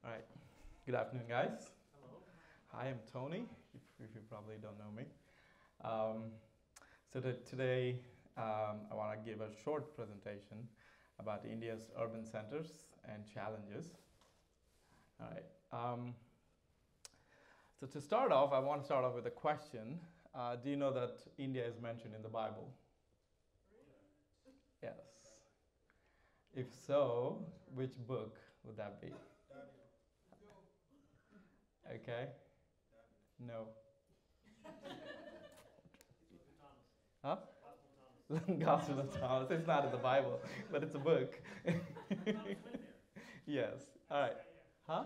All right. Good afternoon, guys. Hi, I'm Tony, if you probably don't know me. Um, today, I want to give a short presentation about India's urban centers and challenges. All right. So to start off, I want to start off with a question. Do you know that India is mentioned in the Bible? Yes. If so, which book would that be? Okay. No. Huh? Gospel of Thomas. It's not in the Bible, but it's a book. Yes. All right. Huh?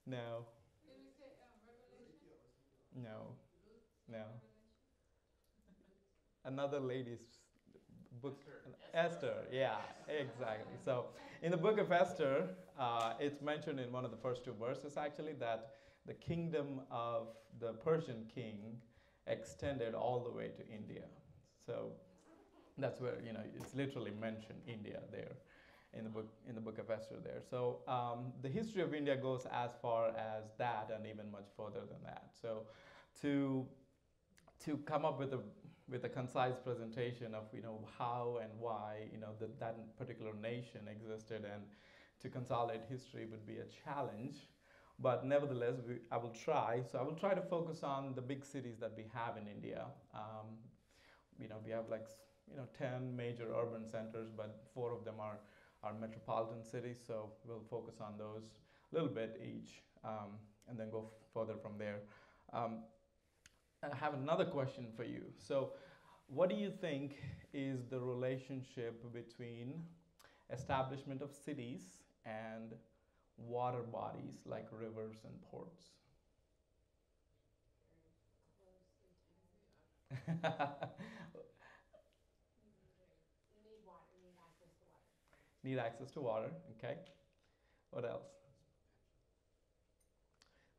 No. No. No. Another lady's book. Esther. Yeah, exactly. So, in the book of Esther, it's mentioned in one of the first two verses actually that the kingdom of the Persian king extended all the way to India. So that's where it's literally mentioned India there in the book of Esther there. So the history of India goes as far as that and even much further than that. So to come up with a concise presentation of how and why that particular nation existed and to consolidate history would be a challenge. But nevertheless, I will try. So I will try to focus on the big cities that we have in India. We have like 10 major urban centers, but 4 of them are metropolitan cities. So we'll focus on those a little bit each, and then go further from there. I have another question for you. So, what do you think is the relationship between establishment of cities and water bodies like rivers and ports? Need access to water. Okay. What else?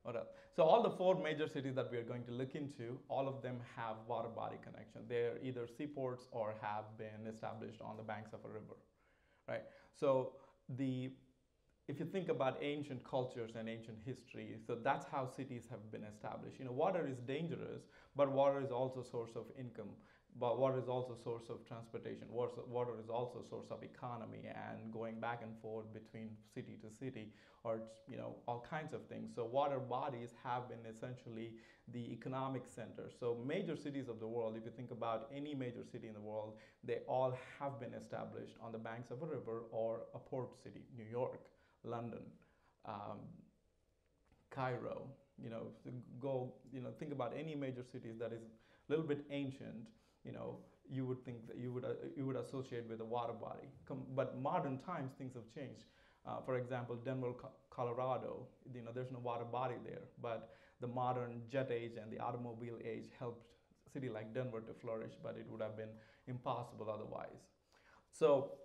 What else? So all the 4 major cities that we are going to look into, all of them have water body connection. They're either seaports or have been established on the banks of a river, right? So if you think about ancient cultures and ancient history, so that's how cities have been established. Water is dangerous, but water is also a source of income. But water is also a source of transportation. Water is also a source of economy and going back and forth between city to city, or all kinds of things. So water bodies have been essentially the economic center. So major cities of the world, if you think about any major city in the world, they all have been established on the banks of a river or a port city. New York, London, Cairo. Think about any major cities that is a little bit ancient. You would think that you would associate with a water body. But modern times, things have changed. For example, Denver, Colorado. There's no water body there, but the modern jet age and the automobile age helped a city like Denver to flourish, but it would have been impossible otherwise. So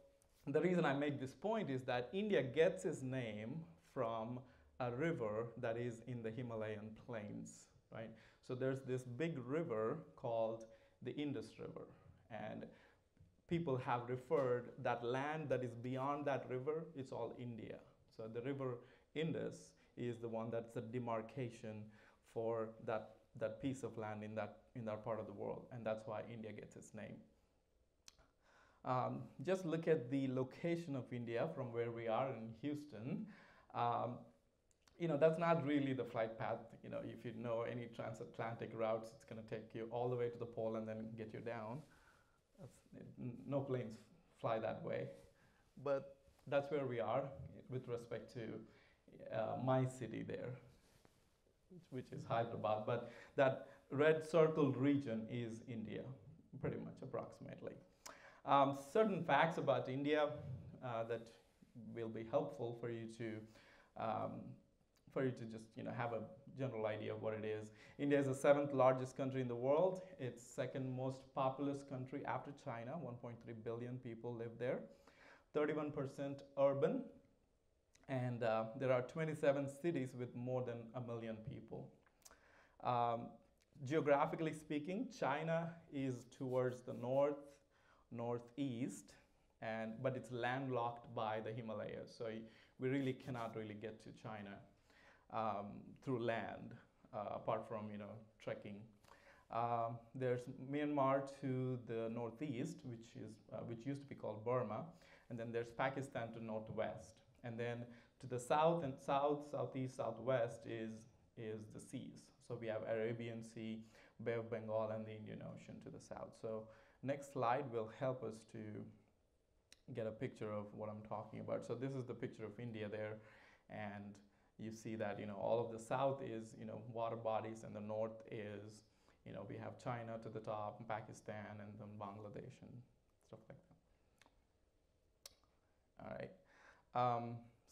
the reason I make this point is that India gets its name from a river that is in the Himalayan plains, right? So there's this big river called the Indus River, and people have referred that land that is beyond that river, it's all India. So the river Indus is the one that's a demarcation for that piece of land in that part of the world, and that's why India gets its name. Just look at the location of India from where we are in Houston. That's not really the flight path. If you know any transatlantic routes, it's going to take you all the way to the pole and then get you down. No planes fly that way. But that's where we are with respect to my city there, which is Hyderabad. But that red circled region is India, pretty much approximately. Certain facts about India that will be helpful for you to just have a general idea of what it is. India is the 7th largest country in the world. It's second most populous country after China. 1.3 billion people live there. 31% urban, and there are 27 cities with more than 1 million people. Geographically speaking, China is towards the northeast, but it's landlocked by the Himalayas. So we really cannot really get to China through land, apart from trekking. There's Myanmar to the northeast, which used to be called Burma, and then there's Pakistan to northwest, and then to the south and southeast, southwest is the seas. So we have Arabian Sea, Bay of Bengal, and the Indian Ocean to the south. So next slide will help us to get a picture of what I'm talking about. So this is the picture of India there, and you see that all of the south is water bodies, and the north is we have China to the top, and Pakistan, and then Bangladesh and stuff like that. All right.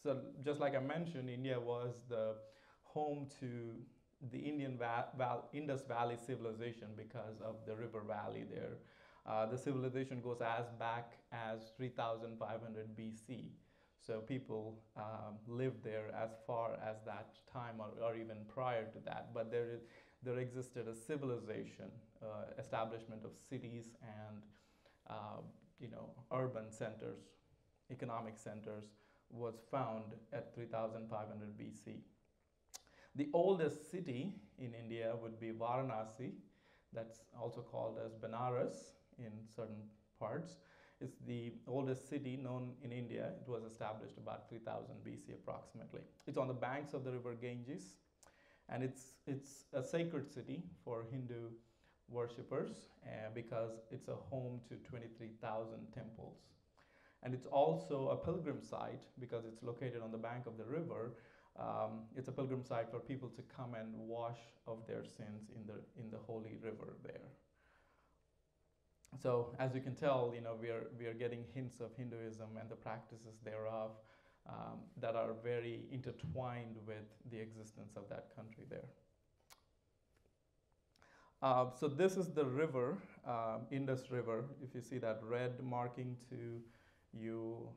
So just like I mentioned, India was the home to the Indus Valley civilization because of the river valley there. The civilization goes as back as 3,500 BC. So people lived there as far as that time, or even prior to that. But there existed a civilization, establishment of cities and urban centers, economic centers, was found at 3,500 BC. The oldest city in India would be Varanasi. That's also called as Benares in certain parts. It's the oldest city known in India. It was established about 3000 BC approximately. It's on the banks of the river Ganges, and it's a sacred city for Hindu worshippers because it's a home to 23,000 temples. And it's also a pilgrim site because it's located on the bank of the river. It's a pilgrim site for people to come and wash of their sins in the holy river there. So as you can tell, we are getting hints of Hinduism and the practices thereof that are very intertwined with the existence of that country there. So this is the river, Indus River. If you see that red marking to your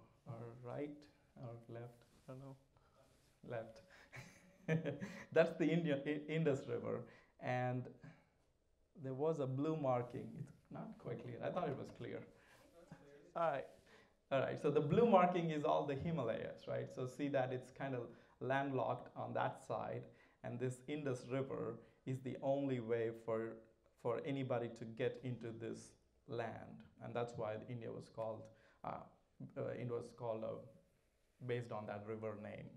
right or left, I don't know, left. That's the Indus River, and there was a blue marking. It's not quite clear. I thought it was clear. All right. So the blue marking is all the Himalayas, right? So see that it's kind of landlocked on that side, and this Indus River is the only way for anybody to get into this land, and that's why India was called based on that river name.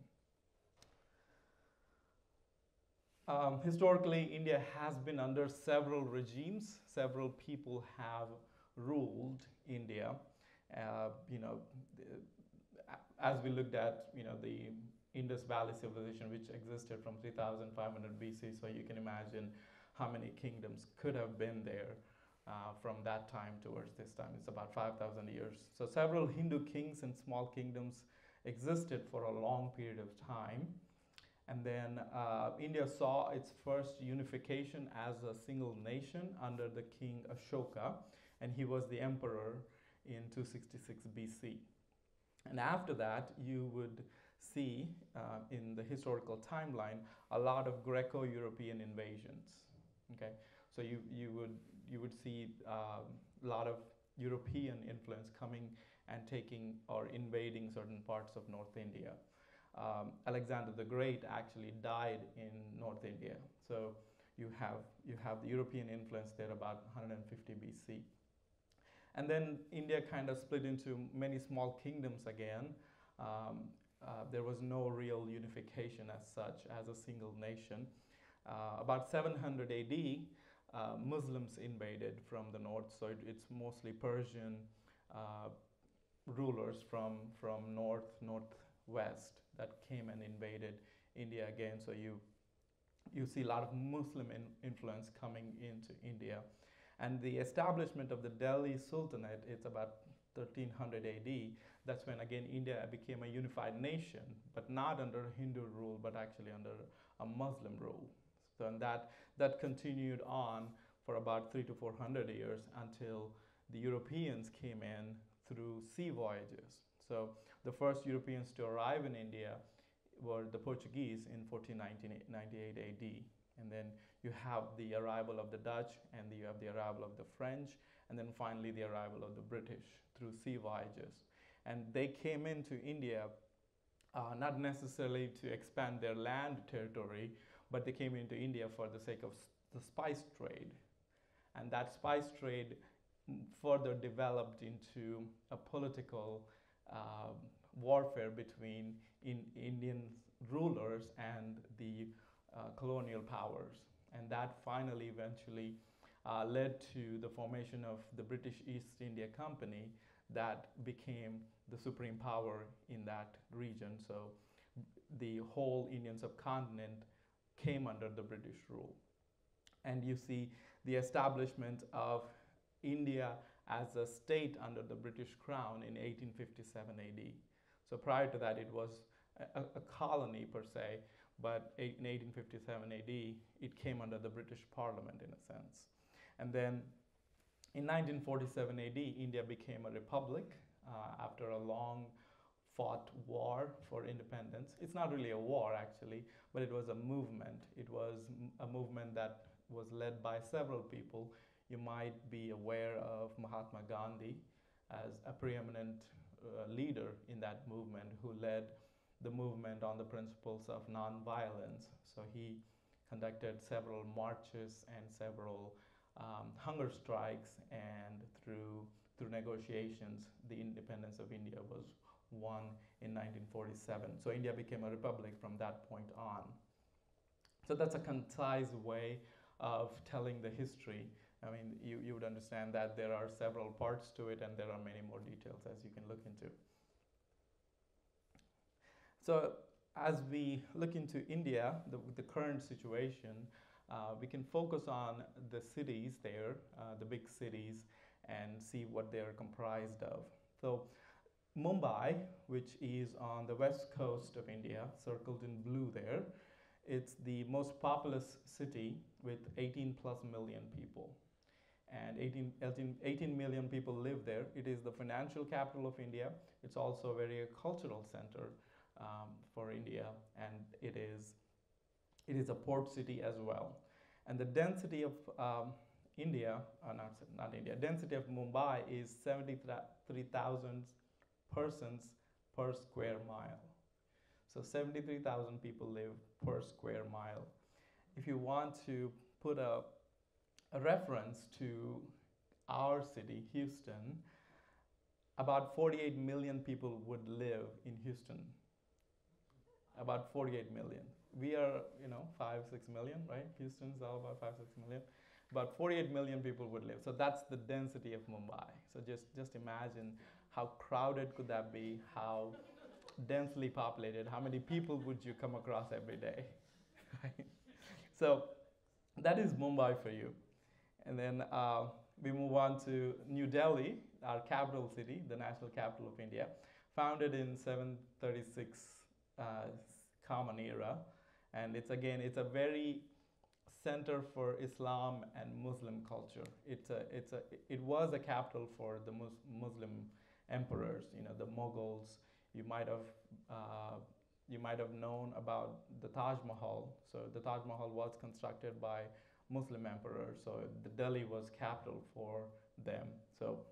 Historically, India has been under several regimes. Several people have ruled India. As we looked at, the Indus Valley civilization, which existed from 3,500 BC, so you can imagine how many kingdoms could have been there from that time towards this time. It's about 5,000 years. So several Hindu kings and small kingdoms existed for a long period of time. And then India saw its first unification as a single nation under the king Ashoka, and he was the emperor in 266 BC. And after that, you would see in the historical timeline a lot of Greco-European invasions. Okay, so you would see a lot of European influence coming and taking or invading certain parts of North India. Alexander the Great actually died in North India, so you have the European influence there about 150 BC. And then India kind of split into many small kingdoms again. There was no real unification as such, as a single nation. About 700 AD, Muslims invaded from the north, so it's mostly Persian rulers from northwest that came and invaded India again. So you see a lot of Muslim influence coming into India. And the establishment of the Delhi Sultanate, it's about 1300 AD. That's when again India became a unified nation, but not under Hindu rule, but actually under a Muslim rule. So and that continued on for about 300 to 400 years until the Europeans came in through sea voyages. So the first Europeans to arrive in India were the Portuguese in 1498 AD. And then you have the arrival of the Dutch, and you have the arrival of the French, and then finally the arrival of the British through sea voyages. And they came into India not necessarily to expand their land territory, but they came into India for the sake of the spice trade. And that spice trade further developed into a political uh, warfare between Indian rulers and the colonial powers. And that finally eventually led to the formation of the British East India Company that became the supreme power in that region. So the whole Indian subcontinent came under the British rule. And you see the establishment of India as a state under the British Crown in 1857 AD. So prior to that, it was a colony per se, but in 1857 AD, it came under the British Parliament in a sense. And then in 1947 AD, India became a republic after a long fought war for independence. It's not really a war actually, but it was a movement. It was a movement that was led by several people. You might be aware of Mahatma Gandhi as a preeminent leader in that movement who led the movement on the principles of nonviolence. So he conducted several marches and several hunger strikes, and through negotiations, the independence of India was won in 1947. So India became a republic from that point on. So that's a concise way of telling the history. I mean, you would understand that there are several parts to it and there are many more details as you can look into. So as we look into India, the current situation, we can focus on the cities there, the big cities, and see what they're comprised of. So Mumbai, which is on the west coast of India, circled in blue there, it's the most populous city with 18 plus million people. And 18 million people live there. It is the financial capital of India. It's also a very cultural center for India, and it is a port city as well. And the density of density of Mumbai is 73,000 persons per square mile. So 73,000 people live per square mile. If you want to put a reference to our city, Houston, about 48 million people would live in Houston. About 48 million. We are, 5-6 million, right? Houston's all about 5-6 million. About 48 million people would live. So that's the density of Mumbai. So just imagine how crowded could that be, how densely populated, how many people would you come across every day, right? So that is Mumbai for you. And then we move on to New Delhi, our capital city, the national capital of India, founded in 736 Common Era. And it's a very center for Islam and Muslim culture. It was a capital for the Muslim emperors, the Mughals. You might have known about the Taj Mahal. So the Taj Mahal was constructed by Muslim emperors. So the Delhi was capital for them. So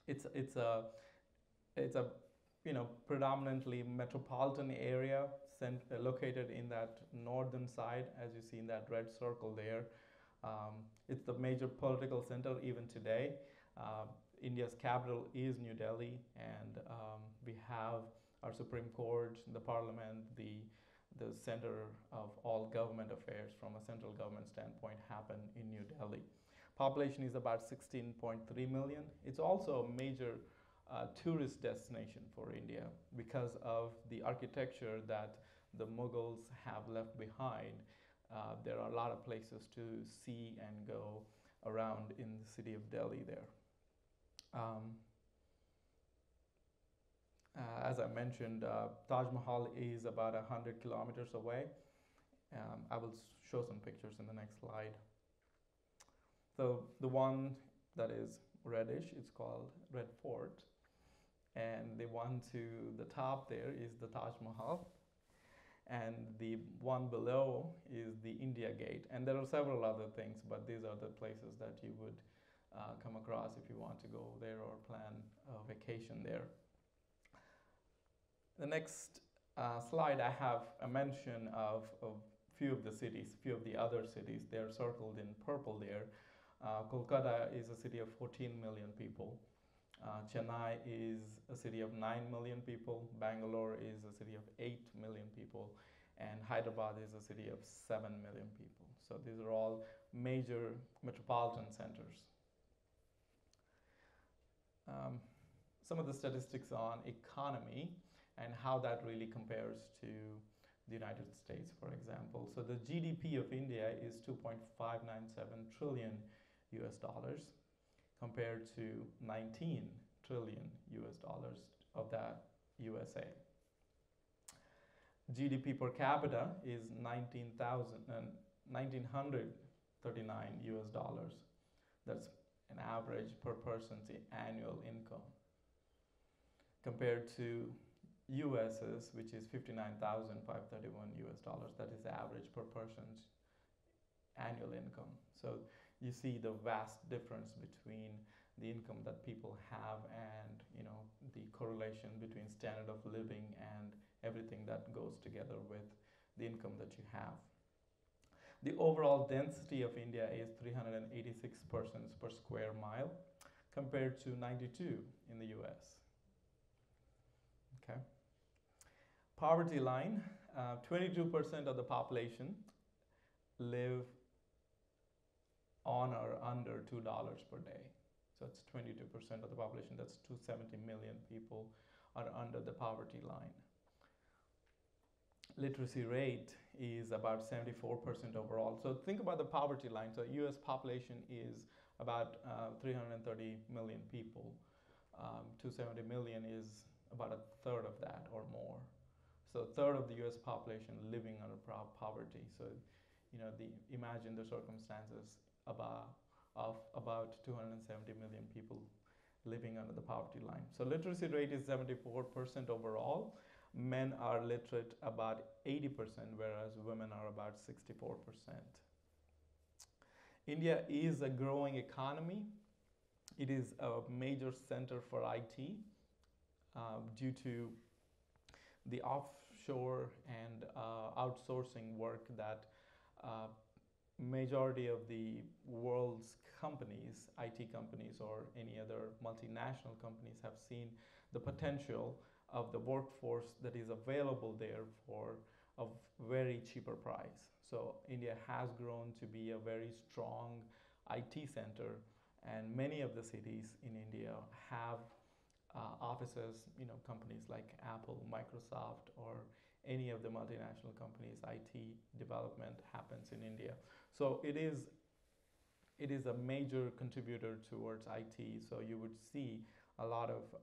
it's a predominantly metropolitan area located in that northern side, as you see in that red circle there. It's the major political center even today. India's capital is New Delhi, and we have our Supreme Court, the Parliament, the center of all government affairs from a central government standpoint happen in New Delhi. Population is about 16.3 million. It's also a major tourist destination for India because of the architecture that the Mughals have left behind. There are a lot of places to see and go around in the city of Delhi there. As I mentioned, Taj Mahal is about 100 kilometers away. I will show some pictures in the next slide. So the one that is reddish, it's called Red Fort. And the one to the top there is the Taj Mahal. And the one below is the India Gate. And there are several other things, but these are the places that you would come across if you want to go there or plan a vacation there. The next slide, I have a mention of few of the cities, few of the other cities. They're circled in purple there. Kolkata is a city of 14 million people. Chennai is a city of 9 million people. Bangalore is a city of 8 million people. And Hyderabad is a city of 7 million people. So these are all major metropolitan centers. Some of the statistics on economy and how that really compares to the United States, for example. So the GDP of India is 2.597 trillion US dollars compared to 19 trillion US dollars of that USA. GDP per capita is 1939 US dollars. That's an average per person's annual income. Compared to US's, which is 59,531 US dollars. That is the average per person's annual income. So you see the vast difference between the income that people have and the correlation between standard of living and everything that goes together with the income that you have. The overall density of India is 386 persons per square mile compared to 92 in the US. Okay. Poverty line, 22% of the population live on or under $2 per day. So it's 22% of the population, that's 270 million people are under the poverty line. Literacy rate is about 74% overall. So think about the poverty line. So US population is about 330 million people. 270 million is about a third of that or more. So a third of the US population living under poverty. So, imagine the circumstances of about 270 million people living under the poverty line. So literacy rate is 74% overall. Men are literate about 80%, whereas women are about 64%. India is a growing economy. It is a major center for IT due to the offshore and outsourcing work that majority of the world's companies, IT companies or any other multinational companies have seen the potential of the workforce that is available there for a very cheaper price. So India has grown to be a very strong IT center, and many of the cities in India have offices, companies like Apple, Microsoft, or any of the multinational companies. IT development happens in India. So it is a major contributor towards IT. So you would see a lot of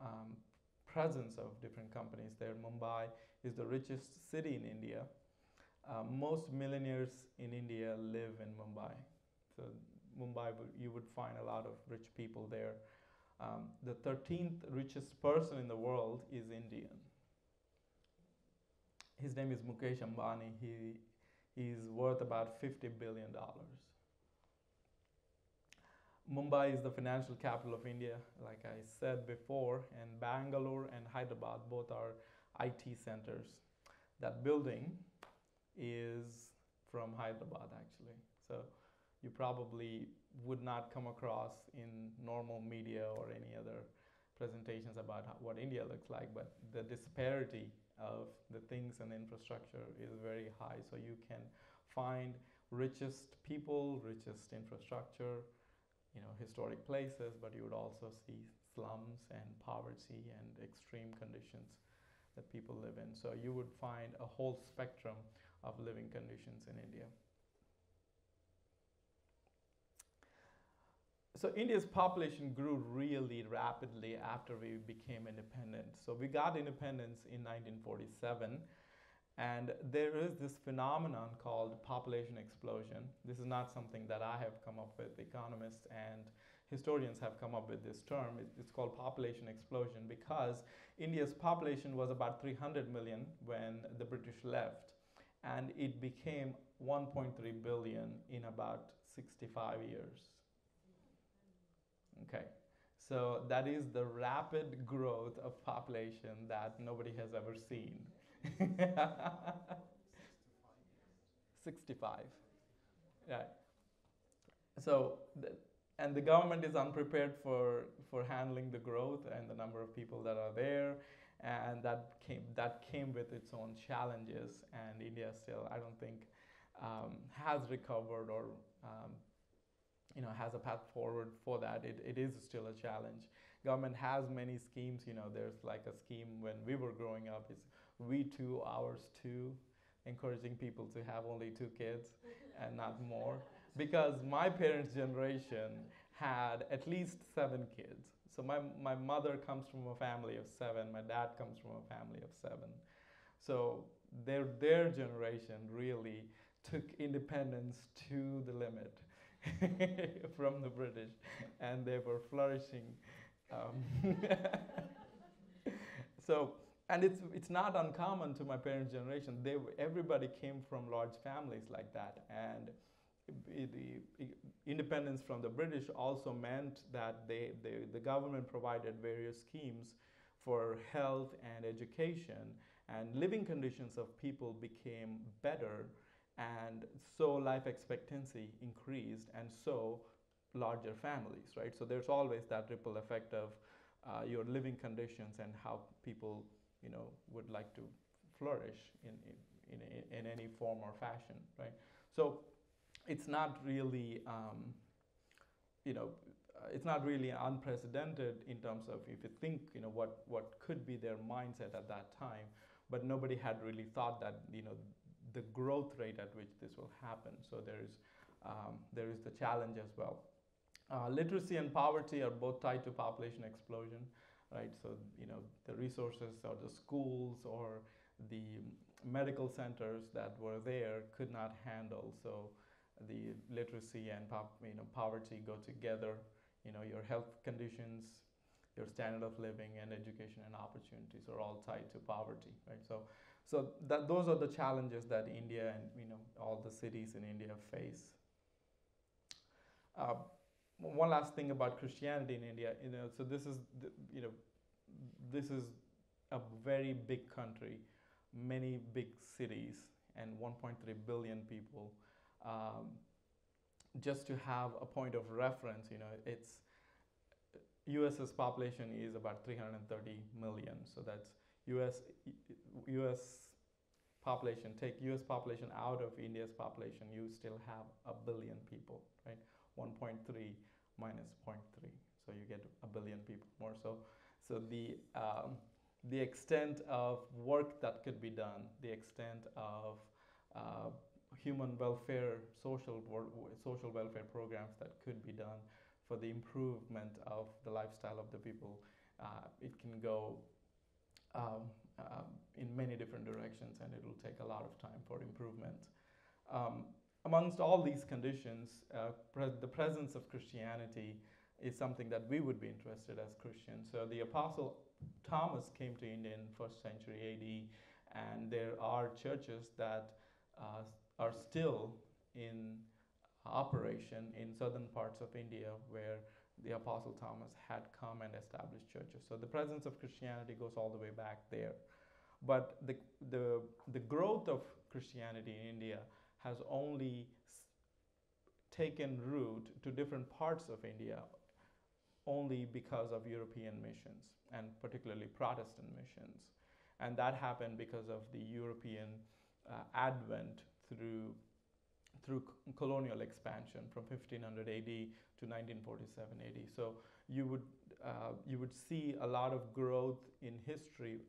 presence of different companies there. Mumbai is the richest city in India. Most millionaires in India live in Mumbai. So Mumbai, you would find a lot of rich people there. The 13th richest person in the world is Indian. His name is Mukesh Ambani. He's worth about $50 billion. Mumbai is the financial capital of India, like I said before, and Bangalore and Hyderabad both are IT centers. That building is from Hyderabad, actually. So you probably would not come across in normal media or any other presentations about what India looks like, but the disparity of the things and infrastructure is very high. So you can find richest people, richest infrastructure, historic places, but you would also see slums and poverty and extreme conditions that people live in. So you would find a whole spectrum of living conditions in India. So India's population grew really rapidly after we became independent. So we got independence in 1947, and there is this phenomenon called population explosion. This is not something that I have come up with. Economists and historians have come up with this term. It's called population explosion because India's population was about 300 million when the British left, and it became 1.3 billion in about 65 years. Okay, so that is the rapid growth of population that nobody has ever seen. 65. Right. So, and the government is unprepared for handling the growth and the number of people that are there, and that came with its own challenges. And India still, I don't think, has recovered or has a path forward for that. It is still a challenge. Government has many schemes. There's like a scheme when we were growing up. It's we two, ours two, encouraging people to have only two kids and not more. Because my parents' generation had at least seven kids. So my mother comes from a family of seven. My dad comes from a family of seven. So their generation really took independence to the limit from the British, and they were flourishing. Um, so, and it's not uncommon to my parents' generation. Everybody came from large families like that, and the independence from the British also meant that the government provided various schemes for health and education, and living conditions of people became better, and so life expectancy increased, and so larger families, right? So there's always that ripple effect of your living conditions and how people, would like to flourish in any form or fashion, right? So it's not really, it's not really unprecedented in terms of if you think, what could be their mindset at that time, but nobody had really thought that, the growth rate at which this will happen. So there is the challenge as well. Literacy and poverty are both tied to population explosion, right? So, the resources or the schools or the medical centers that were there could not handle. So the literacy and poverty go together. Your health conditions, your standard of living, and education and opportunities are all tied to poverty, right? So those are the challenges that India and all the cities in India face. One last thing about Christianity in India, so this is this is a very big country, many big cities, and 1.3 billion people. Just to have a point of reference, it's US's population is about 330 million. So that's US population. Take US population out of India's population, you still have a billion people, right? 1.3 minus 0.3, so you get a billion people more. So the extent of work that could be done, the extent of human welfare, social welfare programs that could be done for the improvement of the lifestyle of the people, it can go in many different directions, and it will take a lot of time for improvement. Amongst all these conditions, the presence of Christianity is something that we would be interested as Christians. So the Apostle Thomas came to India in 1st century AD, and there are churches that are still in operation in southern parts of India where the Apostle Thomas had come and established churches. So the presence of Christianity goes all the way back there. But the growth of Christianity in India has only taken root to different parts of India only because of European missions, and particularly Protestant missions. And that happened because of the European advent through colonial expansion from 1500 AD to 1947 AD. So you would see a lot of growth in history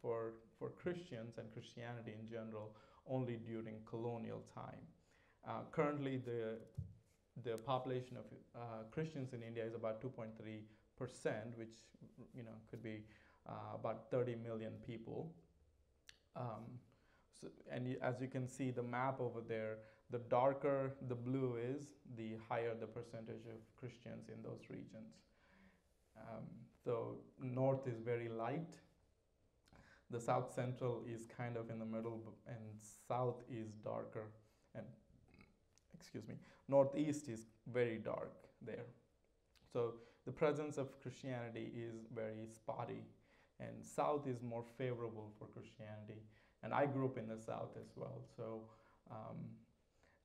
for Christians and Christianity in general only during colonial time. Currently, the population of Christians in India is about 2.3%, which could be about 30 million people. And as you can see the map over there, the darker the blue is, the higher the percentage of Christians in those regions. So north is very light. The south central is kind of in the middle, and south is darker. And northeast is very dark there. So the presence of Christianity is very spotty, and south is more favorable for Christianity, And I grew up in the South as well. So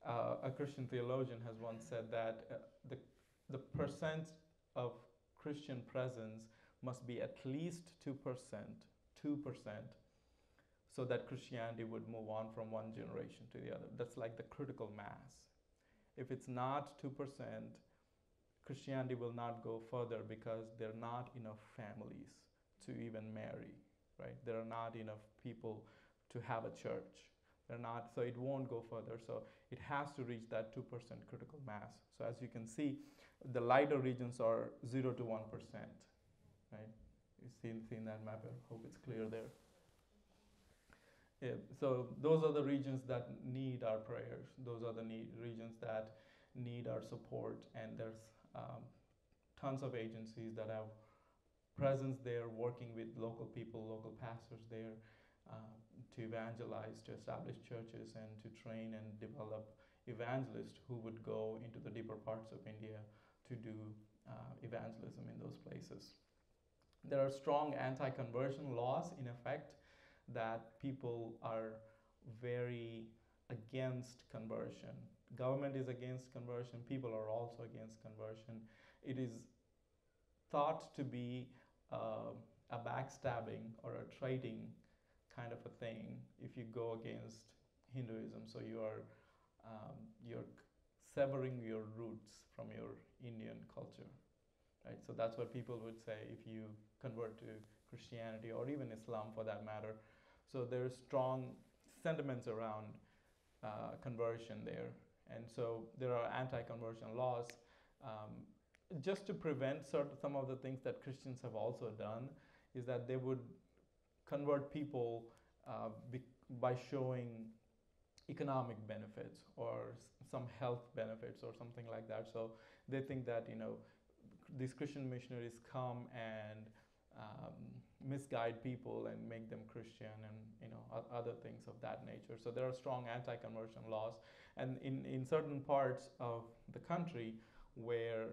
a Christian theologian has once said that the percent of Christian presence must be at least 2%, so that Christianity would move on from one generation to the other. That's like the critical mass. If it's not 2%, Christianity will not go further because there are not enough families to even marry, right? There are not enough people to have a church. They're not, so it won't go further. So it has to reach that 2% critical mass. So as you can see, the lighter regions are 0 to 1%, right? You've seen that map. I hope it's clear there. Yeah, so those are the regions that need our prayers. Those are the regions that need our support. And there's tons of agencies that have presence there, working with local people, local pastors there, to evangelize, to establish churches, and to train and develop evangelists who would go into the deeper parts of India to do evangelism in those places. There are strong anti-conversion laws in effect that people are very against conversion. Government is against conversion. People are also against conversion. It is thought to be a backstabbing or a trading kind of a thing if you go against Hinduism. So you're severing your roots from your Indian culture, right? So that's what people would say if you convert to Christianity or even Islam for that matter. So there's strong sentiments around conversion there. And so there are anti-conversion laws just to prevent some of the things that Christians have also done, is that they would convert people by showing economic benefits or some health benefits or something like that. So they think that, these Christian missionaries come and misguide people and make them Christian and other things of that nature. So there are strong anti-conversion laws, and in certain parts of the country where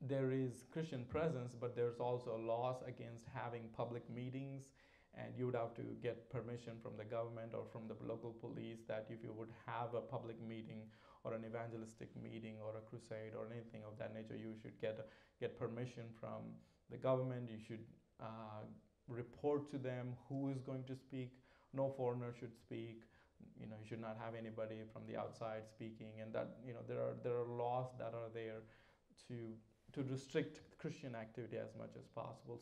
there is Christian presence, but there's also laws against having public meetings, and you would have to get permission from the government or from the local police that if you would have a public meeting or an evangelistic meeting or a crusade or anything of that nature, you should get permission from the government. You should report to them who is going to speak. No foreigner should speak. You should not have anybody from the outside speaking, and that there are laws that are there to restrict Christian activity as much as possible.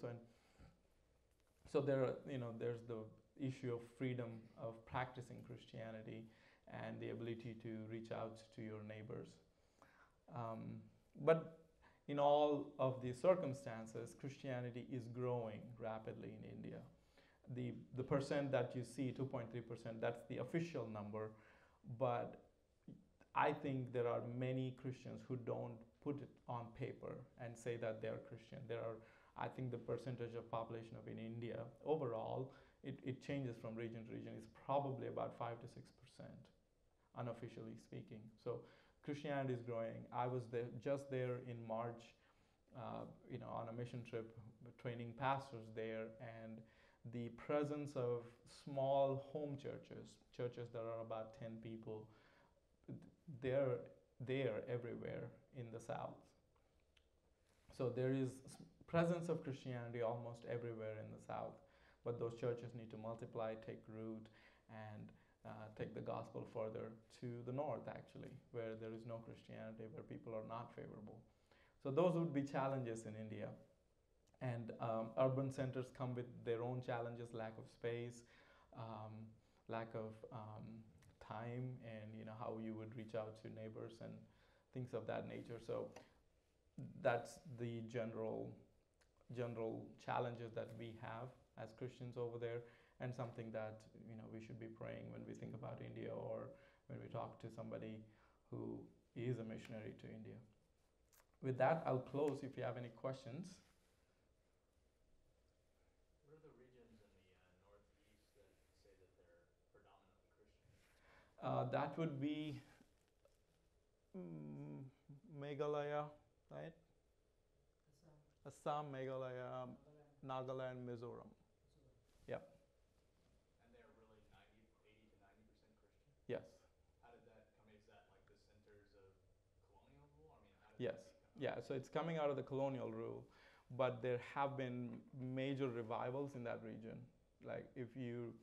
So there are, there's the issue of freedom of practicing Christianity and the ability to reach out to your neighbors. But in all of these circumstances, Christianity is growing rapidly in India. The percent that you see, 2.3%, that's the official number, but I think there are many Christians who don't put it on paper and say that they are Christian. I think the percentage of population of in India overall, it changes from region to region. It's probably about 5 to 6%, unofficially speaking. So Christianity is growing. I was just there in March, on a mission trip, training pastors there, and the presence of small home churches that are about 10 people, they're there everywhere in the South. So there is presence of Christianity almost everywhere in the South, but those churches need to multiply, take root, and take the gospel further to the north, actually, where there is no Christianity, where people are not favorable. So those would be challenges in India. And urban centers come with their own challenges: lack of space, lack of time, and how you would reach out to neighbors and things of that nature. So that's the general challenges that we have as Christians over there, and something that we should be praying when we think about India, or when we talk to somebody who is a missionary to India. With that, I'll close if you have any questions. What are the regions in the Northeast that say that they're predominantly Christian? That would be Meghalaya, right? Assam, Meghalaya, Nagaland, Mizoram. Yep. And they're really Yes, yeah. So it's coming out of the colonial rule, but there have been major revivals in that region. Like if you,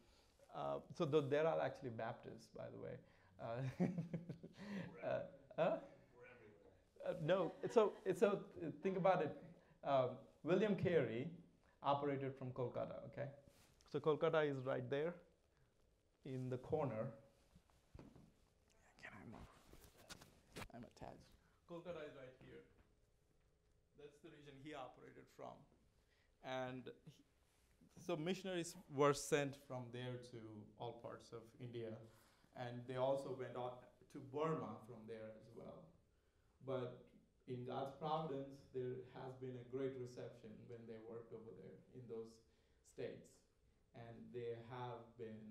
there are actually Baptists, by the way. Uh, huh? No, so think about it. William Carey operated from Kolkata. Okay, so Kolkata is right there in the corner. Can I move? I'm attached. Kolkata is right here. That's the region he operated from, and so missionaries were sent from there to all parts of India, and they also went on to Burma from there as well. But in God's providence, there has been a great reception when they worked over there in those states, and they have been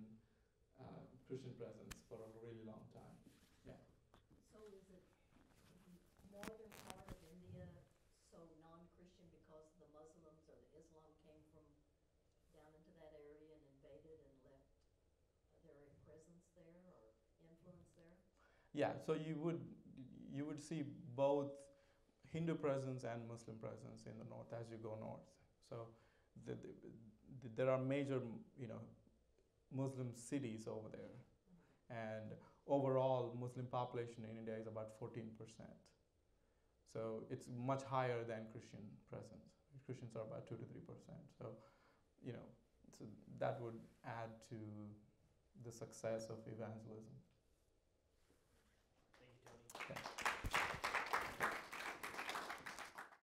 Christian presence for a really long time. Yeah. So is it the northern part of India so non-Christian because the Muslims or the Islam came from down into that area and invaded and left their presence there or influence there? Yeah. So you would see both Hindu presence and Muslim presence in the north as you go north. So there are major, Muslim cities over there, and overall Muslim population in India is about 14%. So it's much higher than Christian presence. Christians are about 2 to 3%. So, so that would add to the success of evangelism.